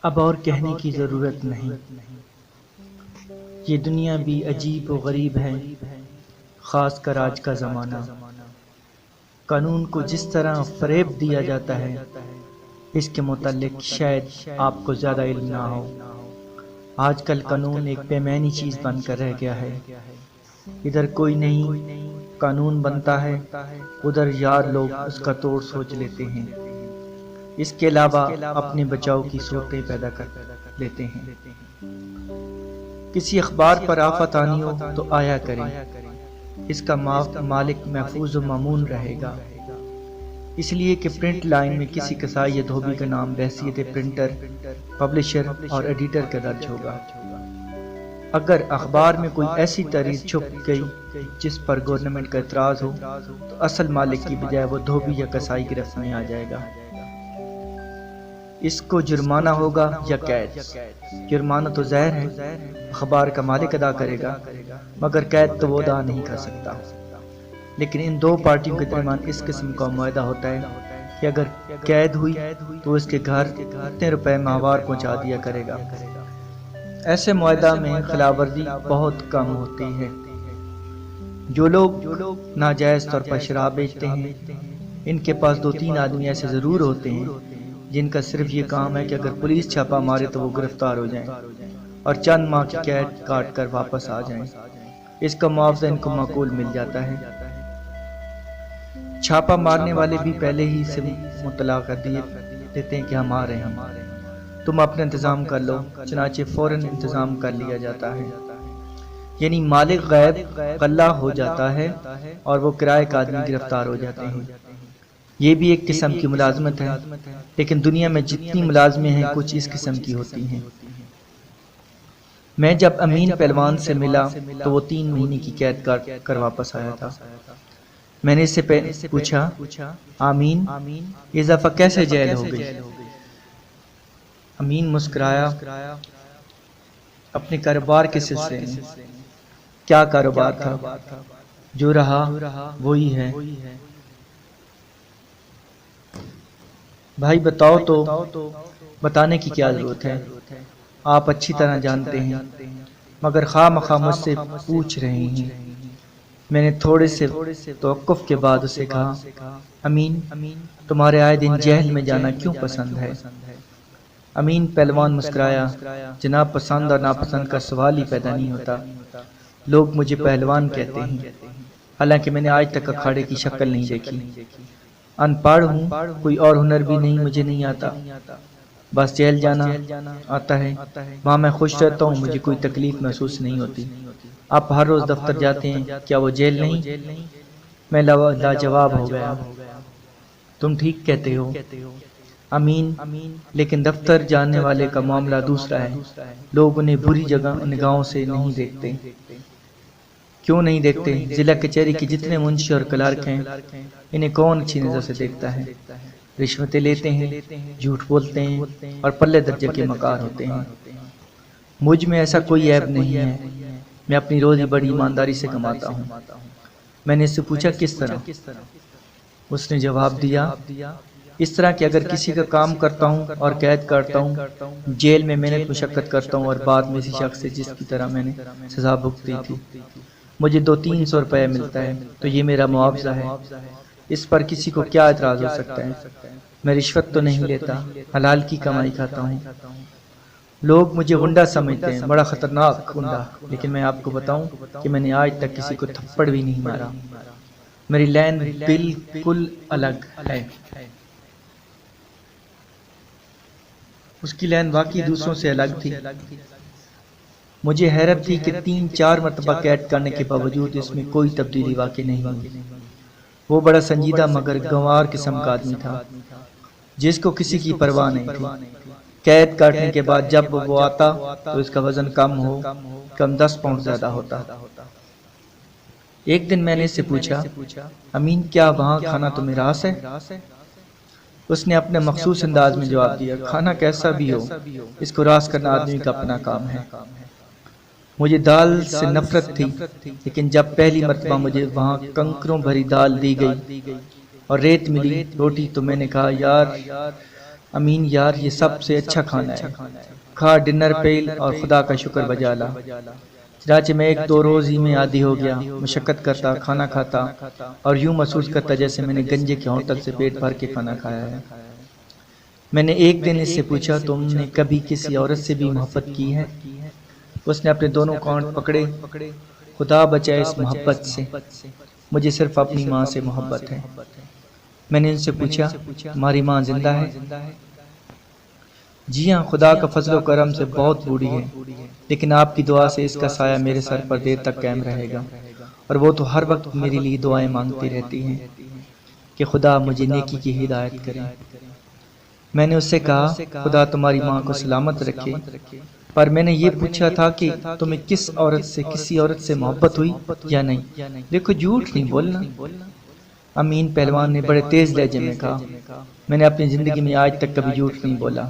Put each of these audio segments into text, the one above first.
اب اور کہنے کی ضرورت نہیں، یہ دنیا بھی عجیب و غریب ہے، خاص کر آج کا زمانہ۔ قانون کو جس طرح فریب دیا جاتا ہے، اس کے متعلق شاید آپ کو زیادہ علم نہ ہو۔ آج کل قانون ایک بے معنی چیز بن کر رہ گیا ہے۔ ادھر کوئی نہیں قانون بنتا ہے، ادھر یار لوگ اس کا توڑ سوچ لیتے ہیں، اس کے علاوہ اپنے بچاؤ کی صورتیں پیدا کر لیتے ہیں۔ کسی اخبار پر آفت آنی ہو تو آیا کریں، اس کا مالک محفوظ و مامون رہے گا، اس لیے کہ پرنٹ لائن میں کسی کسائی یا دھوبی کا نام بحیثیت پرنٹر، پبلشر اور ایڈیٹر کا درج ہوگا۔ اگر اخبار میں کوئی ایسی تحریر چھپ گئی جس پر گورنمنٹ کا اعتراض ہو تو اصل مالک کی بجائے وہ دھوبی یا کسائی گرفت میں آ جائے گا۔ اس کو جرمانہ ہوگا یا قید۔ جرمانہ تو ظاہر ہے اخبار کا مالک ادا کرے گا، مگر قید تو وہ ادا نہیں کر سکتا۔ لیکن ان دو پارٹیوں کے درمیان اس قسم کا معاہدہ ہوتا ہے کہ اگر قید ہوئی تو اس کے گھر اتنے روپے ماہوار پہنچا دیا کرے گا۔ ایسے معاہدہ میں خلاف ورزی بہت کم ہوتی ہے۔ جو لوگ ناجائز طور پر شراب بیچتے ہیں، ان کے پاس 2-3 آدمی ایسے ضرور ہوتے ہیں جن کا صرف یہ کام ہے کہ اگر پولیس چھاپا مارے تو وہ گرفتار ہو جائیں اور چند ماہ کی قید کاٹ کر واپس آ جائیں۔ اس کا معاوضہ ان کو معقول مل جاتا ہے۔ چھاپا مارنے والے بھی پہلے ہی سے مطلع کر دیتے ہیں کہ ہم آ رہے ہیں، تم اپنا انتظام کر لو، چنانچہ فوراً انتظام کر لیا جاتا ہے۔ یعنی مالک غیب غلہ ہو جاتا ہے اور وہ کرائے کا آدمی گرفتار ہو جاتے ہیں۔ یہ بھی ایک قسم کی ملازمت ہے، لیکن دنیا میں جتنی ملازمیں ہیں کچھ اس قسم کی ہوتی ہیں۔ میں جب امین پہلوان سے ملا تو وہ 3 مہینے کی قید کاٹ کر واپس آیا تھا۔ میں نے اس سے پوچھا، آمین اضافہ کیسے جیل ہو گئی؟ امین مسکرایا، اپنے کاروبار کے سلسلے میں۔ کیا کاروبار تھا؟ جو رہا وہی ہے۔ بھائی بتاؤ تو۔ بتانے کی کیا ضرورت ہے، آپ اچھی طرح جانتے ہیں، مگر خواہ مخواہ مجھ سے پوچھ رہے ہیں۔ میں نے تھوڑے سے توقف کے بعد اسے کہا، امین تمہارے آئے دن جیل میں جانا کیوں پسند ہے؟ امین پہلوان مسکرایا، جناب پسند اور ناپسند کا سوال ہی پیدا نہیں ہوتا۔ لوگ مجھے پہلوان کہتے ہیں، حالانکہ میں نے آج تک اکھاڑے کی شکل نہیں دیکھی۔ ان پڑھ ہوں، کوئی اور ہنر بھی نہیں مجھے نہیں آتا، بس جیل جانا آتا ہے۔ وہاں میں خوش رہتا ہوں، مجھے کوئی تکلیف محسوس نہیں ہوتی۔ آپ ہر روز دفتر جاتے ہیں، کیا وہ جیل نہیں؟ میں لاجواب ہو گیا۔ تم ٹھیک کہتے ہو امین، لیکن دفتر جانے والے کا معاملہ دوسرا ہے۔ لوگ انہیں بری نگاہوں سے نہیں دیکھتے۔ کیوں نہیں دیکھتے؟ ضلع کچہری کے جتنے منشی اور کلرک ہیں، انہیں کون اچھی نظر سے دیکھتا ہے؟ رشوتیں لیتے ہیں، جھوٹ بولتے ہیں اور پلے درجے کے مکار ہوتے ہیں۔ مجھ میں ایسا کوئی عیب نہیں ہے، میں اپنی روزی بڑی ایمانداری سے کماتا ہوں۔ میں نے اس سے پوچھا کس طرح؟ اس نے جواب دیا، اس طرح کہ اگر کسی کا کام کرتا ہوں اور قید کاٹتا ہوں، جیل میں محنت مشقت کرتا ہوں اور بعد میں اسی شخص سے جس کی طرح میں نے سزا بھگتی تھی مجھے 200-300 روپے ملتا ہے، تو یہ میرا معاوضہ ہے۔ اس پر کسی کو کیا اعتراض ہو سکتا ہے؟ میں رشوت تو نہیں لیتا، حلال کی کمائی کھاتا ہوں۔ لوگ مجھے غنڈہ سمجھتے ہیں، بڑا خطرناک غنڈہ، لیکن میں آپ کو بتاؤں کہ میں نے آج تک کسی کو تھپڑ بھی نہیں مارا۔ میری لین بالکل الگ ہے۔ اس کی لین واقعی دوسروں سے الگ تھی۔ مجھے حیرت تھی کہ 3-4 مرتبہ قید کرنے کے باوجود اس میں کوئی تبدیلی واقع نہیں ہوئی۔ وہ بڑا سنجیدہ مگر گنوار قسم کا آدمی تھا، جس کو کسی کی پرواہ نہیں تھی۔ قید کاٹنے کے بعد جب وہ آتا تو اس کا وزن کم 10 پاؤنڈ زیادہ ہوتا۔ ایک دن میں نے اس سے پوچھا، امین کیا وہاں کھانا تمہیں راس ہے؟ اس نے اپنے مخصوص انداز میں جواب دیا، کھانا کیسا بھی ہو، اس کو راس کرنا آدمی کا اپنا کام ہے۔ مجھے دال سے نفرت تھی، لیکن جب پہلی مرتبہ مجھے وہاں کنکروں بھری دال دی گئی اور ریت ملی روٹی تو میں نے کہا، یار امین یار یہ سب سے اچھا کھانا ہے، کھا ڈنر پیل اور خدا کا شکر بجا لا۔ چنانچہ میں ایک دو روز ہی میں عادی ہو گیا، مشقت کرتا، کھانا کھاتا اور یوں محسوس کرتا جیسے میں نے گنجے کے ہوٹل سے پیٹ بھر کے کھانا کھایا ہے۔ میں نے ایک دن اس سے پوچھا تم نے کبھی کسی عورت سے بھی محبت کی ہے؟ اس نے اپنے دونوں کانٹ پکڑے۔ خدا بچائے اس محبت سے، مجھے صرف اپنی ماں سے محبت ہے۔ میں نے ان سے پوچھا تمہاری ماں زندہ ہے؟ جی ہاں، خدا کا فضل و کرم سے بہت بوڑھی ہے، لیکن آپ کی دعا سے اس کا سایہ میرے سر پر دیر تک قائم رہے گا، اور وہ تو ہر وقت میرے لیے دعائیں مانگتی رہتی ہیں کہ خدا مجھے نیکی کی ہدایت کرے۔ میں نے اس سے کہا خدا تمہاری ماں کو سلامت رکھے، پر میں نے یہ پوچھا تھا کہ تمہیں کسی عورت سے محبت ہوئی یا نہیں؟ دیکھو جھوٹ نہیں بولنا۔ امین پہلوان نے بڑے تیز لہجے میں کہا میں نے اپنی زندگی میں آج تک کبھی جھوٹ نہیں بولا،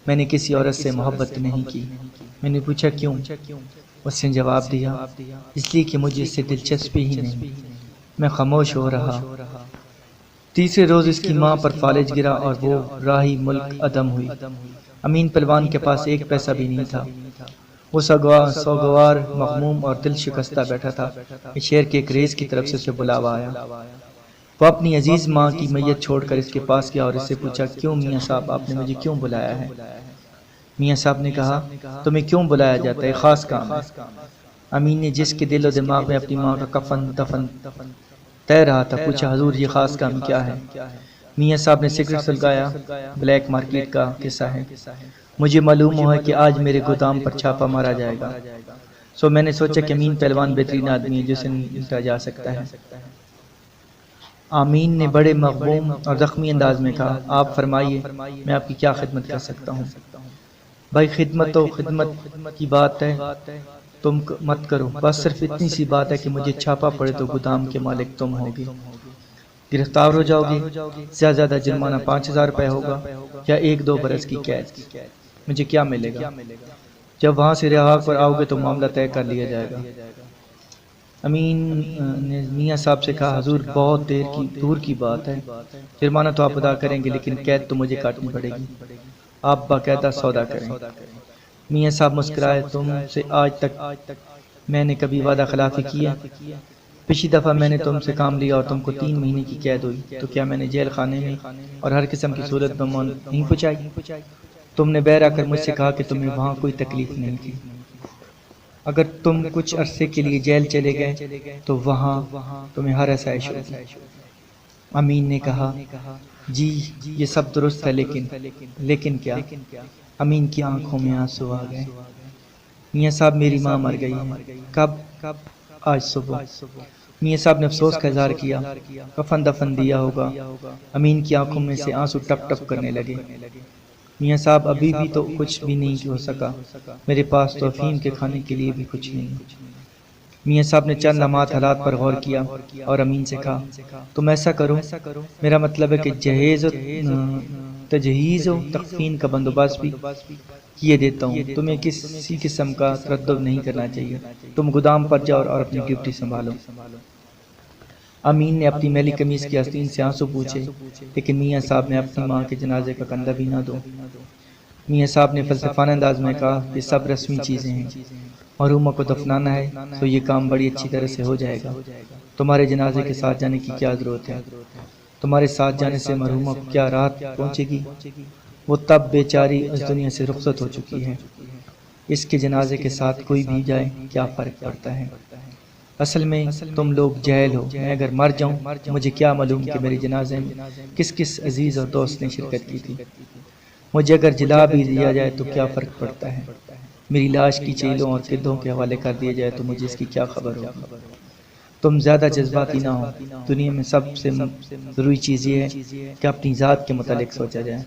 میں نے کسی عورت سے محبت نہیں کی۔ میں نے پوچھا کیوں؟ اس نے جواب دیا اس لیے کہ مجھے اس سے دلچسپی ہی نہیں۔ میں خاموش ہو رہا۔ تیسرے روز اس کی ماں پر فالج گرا اور وہ راہی ملک عدم ہوئی۔ امین پہلوان کے پاس ایک پیسہ بھی نہیں تھا۔ وہ سوگوار، مغموم اور دل شکستہ بیٹھا تھا کہ شہر کے ایک ریس کی طرف سے اسے بلاوا آیا۔ وہ اپنی عزیز ماں کی میت چھوڑ کر اس کے پاس گیا اور اس سے پوچھا کیوں میاں صاحب آپ نے مجھے کیوں بلایا ہے؟ میاں صاحب نے کہا تمہیں کیوں بلایا جاتا ہے، خاص کام ہے۔ امین نے جس کے دل و دماغ میں اپنی ماں کا کفن دفن طے رہا تھا پوچھا حضور یہ خاص کام کیا ہے؟ میاں صاحب نے سگریٹ سلگایا۔ بلیک مارکیٹ کا قصہ ہے، مجھے معلوم ہوا کہ آج میرے گودام پر چھاپا مارا جائے گا، سو میں نے سوچا کہ امین پہلوان بہترین آدمی ہے جسے نمٹا جا سکتا ہے۔ آمین نے بڑے مغموم اور زخمی انداز میں کہا آپ فرمائیے میں آپ کی کیا خدمت کر سکتا ہوں؟ بھائی خدمت تو خدمت کی بات ہے، تم مت کرو، بس صرف اتنی سی بات ہے کہ مجھے چھاپا پڑے تو گودام کے مالک تم ہوگے، گرفتار ہو جاؤ گے، زیادہ جرمانہ 5000 روپے ہوگا یا 1-2 برس کی قید، مجھے کیا ملے گا؟ جب وہاں سے رہا کر آؤ گے تو معاملہ طے کر لیا جائے گا۔ امین نے میاں صاحب سے کہا حضور بہت دور کی بات ہے، جرمانہ تو آپ ادا کریں گے لیکن قید تو مجھے کاٹنی پڑے گی، آپ باقاعدہ سودا کریں۔ میاں صاحب مسکرائے تم سے آج تک میں نے کبھی وعدہ خلافی کی ہے؟ پچھلی دفعہ میں نے تم سے کام لیا اور تم کو 3 مہینے کی قید ہوئی تو کیا میں نے جیل خانے میں اور ہر قسم کی صورت میں نہیں پہنچائی؟ تم نے بہر آ کر مجھ سے کہا کہ تمہیں وہاں کوئی تکلیف نہیں تھی، اگر تم کچھ عرصے کے لیے جیل چلے گئے تو وہاں تمہیں ہر آسائش ہوگی۔ امین نے کہا جی یہ سب درست ہے لیکن کیا؟ امین کی آنکھوں میں آنسو آ گئے۔ میاں صاحب میری ماں مر گئی ہے۔ کب؟ آج صبح۔ میاں صاحب نے افسوس کا اظہار کیا، کفن دفن دیا ہوگا۔ امین کی آنکھوں میں سے آنسو ٹپ ٹپ کرنے لگے۔ میاں صاحب ابھی بھی تو کچھ بھی نہیں ہو سکا، میرے پاس تو افہیم کے کھانے کے لیے بھی کچھ نہیں۔ میاں صاحب نے چند لمحات حالات پر غور کیا اور امین سے کہا تم ایسا کرو، میرا مطلب ہے کہ تجہیز و تکفین کا بندوبست بھی کیے دیتا ہوں، تمہیں کسی قسم کا تردد نہیں کرنا چاہیے، تم گودام پر جاؤ اور اپنی ڈیوٹی سنبھالو۔ امین نے اپنی میلی قمیض کی آستین سے آنسو پوچھے لیکن میاں صاحب نے اپنی ماں کے جنازے کا کندھا بھی نہ دو۔ میاں صاحب نے فلسفانہ انداز میں کہا یہ سب رسمی چیزیں ہیں، مرحومہ کو دفنانا ہے تو یہ کام بڑی اچھی طرح سے ہو جائے گا، تمہارے جنازے کے ساتھ جانے کی کیا ضرورت ہے؟ تمہارے ساتھ جانے سے مرحومہ کو کیا راحت پہنچے گی؟ وہ تب بیچاری اس دنیا سے رخصت ہو چکی ہے، اس کے جنازے کے ساتھ کوئی بھی جائے کیا فرق پڑتا ہے؟ اصل میں تم لوگ جاہل ہو، میں اگر مر جاؤں مجھے کیا معلوم کہ میرے جنازے میں کس کس عزیز اور دوست نے شرکت کی تھی، مجھے اگر جلا بھی دیا جائے تو کیا فرق پڑتا ہے، میری لاش کی چیلوں اور گدھوں کے حوالے کر دیا جائے تو مجھے اس کی کیا خبر ہوگی؟ تم زیادہ جذباتی نہ ہو، دنیا میں سب سے ضروری چیز یہ ہے کہ اپنی ذات کے متعلق سوچا جائے۔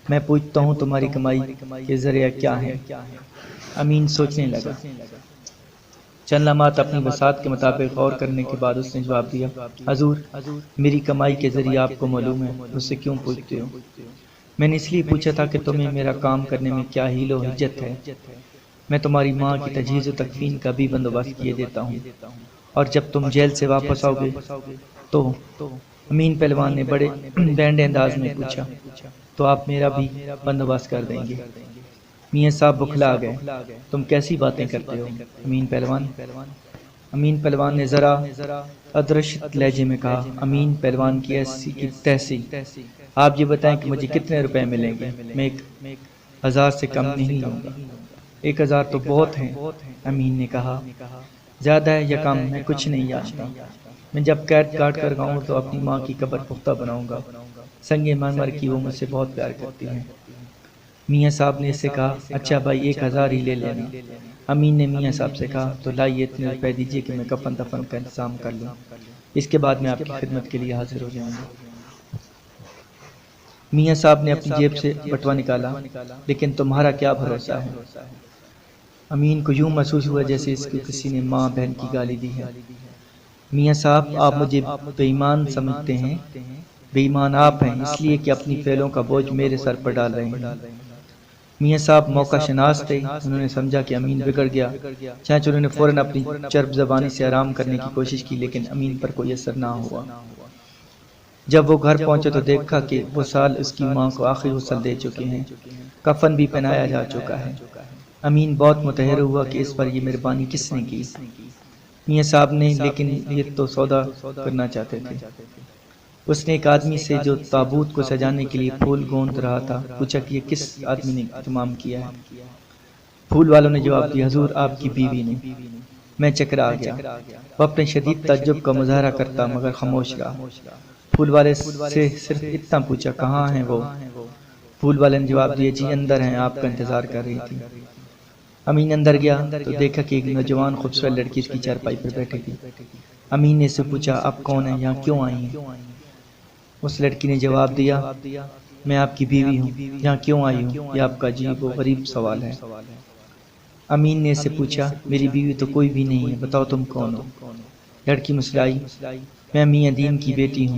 میں پوچھتا ہوں تمہاری کمائی کے ذریعہ کیا ہے؟ امین سوچنے لگا، چند لمحات اپنی وسعت کے مطابق غور کرنے کے بعد اس نے جواب دیا حضور میری کمائی کے ذریعہ آپ کو معلوم ہے، مجھ سے کیوں پوچھتے ہو؟ میں نے اس لیے پوچھا تھا کہ تمہیں میرا کام کرنے میں کیا حیل و حجت ہے، میں تمہاری ماں کی تجہیز و تکفین کا بھی بندوبست کیے دیتا ہوں، اور جب تم جیل سے واپس آؤ گے تو امین پہلوان نے بڑے بینڈ انداز میں پوچھا تو آپ میرا بھی بندوبست کر دیں گے۔ میاں صاحب بکھلا گئے۔ تم کیسی باتیں کرتے ہو امین پہلوان؟ امین پہلوان نے ذرا ادرشت لہجے میں کہا، امین پہلوان کی ایسی کی تیسی، آپ یہ بتائیں کہ مجھے کتنے روپے ملیں گے؟ میں 1000 سے کم نہیں لوں گا۔ 1000 تو بہت ہیں، امین نے کہا، زیادہ ہے یا کم میں کچھ نہیں جانتا، میں جب قید کاٹ کر گاؤں تو اپنی ماں کی قبر پختہ بناؤں گا، سنگ مرمر کی، وہ مجھ سے بہت پیار کرتی ہیں۔ میاں صاحب نے اس سے کہا، اچھا بھائی 1000 ہی لے لینا۔ امین نے میاں صاحب سے کہا، تو لائیے اتنے روپے دیجیے کہ میں کفن دفن کا انتظام کر لوں، اس کے بعد میں آپ کی خدمت کے لیے حاضر ہو جاؤں گا۔ میاں صاحب نے اپنی جیب سے بٹوا نکالا، لیکن تمہارا کیا بھروسہ ہے؟ امین کو یوں محسوس ہوا جیسے اس کو کسی نے ماں بہن کی گالی دی ہے۔ میاں صاحب آپ مجھے بے ایمان سمجھتے ہیں؟ بے ایمان آپ ہیں، اس لیے کہ اپنی فعلوں کا بوجھ میرے سر پر ڈال رہے ہیں۔ میاں صاحب موقع شناس تھے، انہوں نے سمجھا کہ امین بگڑ گیا، چنانچہ انہوں نے فوراً اپنی چرب زبانی سے آرام کرنے کی کوشش کی، لیکن امین پر کوئی اثر نہ ہوا۔ جب وہ گھر پہنچے تو دیکھا کہ وہ سال اس کی ماں کو آخری غسل دے چکے ہیں، کفن بھی پہنایا جا چکا ہے۔ امین بہت متحر ہوا کہ اس پر یہ مہربانی کس نے کی۔ میاں صاحب نے لیکن یہ تو سودا کرنا چاہتے تھے۔ اس نے ایک آدمی سے جو تابوت کو سجانے کے لیے پھول گوند رہا تھا پوچھا کہ یہ کس آدمی نے اہتمام کیا ہے؟ پھول والوں نے جواب دیا، حضور آپ کی بیوی نے۔ میں چکرا گیا، وہ اپنے شدید تعجب کا مظاہرہ کرتا مگر خاموش رہا۔ پھول والے سے صرف اتنا پوچھا، کہاں ہیں وہ؟ پھول والے نے جواب دیا، جی اندر ہیں، آپ کا انتظار کر رہی تھی۔ امین اندر گیا تو دیکھا کہ ایک نوجوان خوبصورت لڑکی اس کی چارپائی پر بیٹھی تھی۔ امین نے اس سے پوچھا، آپ کون ہیں، یہاں کیوں آئی ہیں؟ اس لڑکی نے جواب دیا، میں آپ کی بیوی ہوں، یہاں کیوں آئی ہوں؟ یہ آپ کا عجیب و غریب سوال ہے۔ امین نے اس سے پوچھا، میری بیوی تو کوئی بھی نہیں ہے، بتاؤ تم کون ہو؟ لڑکی مسکرائی، میں میاں دین کی بیٹی ہوں۔